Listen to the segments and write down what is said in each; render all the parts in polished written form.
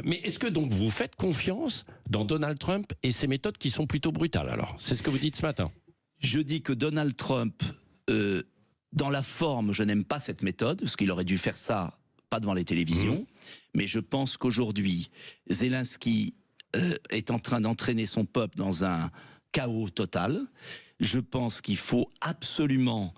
Mais est-ce que donc vous faites confiance dans Donald Trump et ses méthodes qui sont plutôt brutales alors? C'est ce que vous dites ce matin. Je dis que Donald Trump, dans la forme, je n'aime pas cette méthode, parce qu'il aurait dû faire ça, pas devant les télévisions, mais je pense qu'aujourd'hui, Zelensky est en train d'entraîner son peuple dans un chaos total. Je pense qu'il faut absolument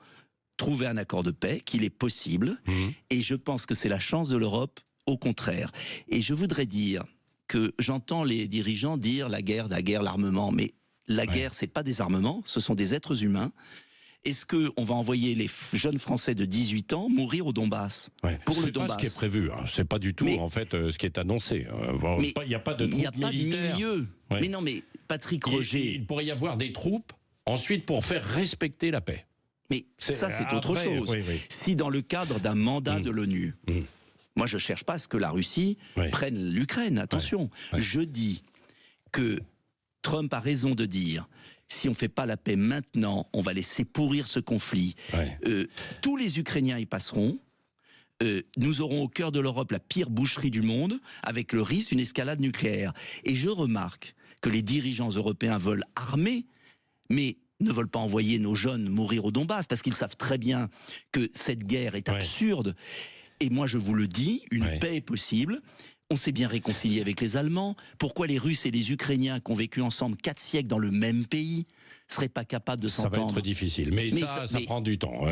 trouver un accord de paix, qu'il est possible, et je pense que c'est la chance de l'Europe, au contraire. Et je voudrais dire que j'entends les dirigeants dire la guerre, l'armement, mais la guerre, c'est pas des armements, ce sont des êtres humains. Est-ce qu'on va envoyer les jeunes Français de 18 ans mourir au Donbass pour le Donbass? C'est pas ce qui est prévu, hein. C'est pas du tout en fait ce qui est annoncé. Il n'y a pas de troupes militaires. Mais non, mais Patrick Roger... Il pourrait y avoir des troupes ensuite pour faire respecter la paix. Mais ça, c'est autre chose. Si dans le cadre d'un mandat de l'ONU, moi je cherche pas à ce que la Russie prenne l'Ukraine, attention. Je dis que Trump a raison de dire, si on ne fait pas la paix maintenant, on va laisser pourrir ce conflit. Tous les Ukrainiens y passeront. Nous aurons au cœur de l'Europe la pire boucherie du monde, avec le risque d'une escalade nucléaire. Et je remarque que les dirigeants européens veulent armer, mais ne veulent pas envoyer nos jeunes mourir au Donbass, parce qu'ils savent très bien que cette guerre est absurde. Et moi je vous le dis, une paix est possible. On s'est bien réconcilié avec les Allemands. Pourquoi les Russes et les Ukrainiens qui ont vécu ensemble 4 siècles dans le même pays seraient pas capables de s'entendre? Ça va être difficile, mais ça prend du temps.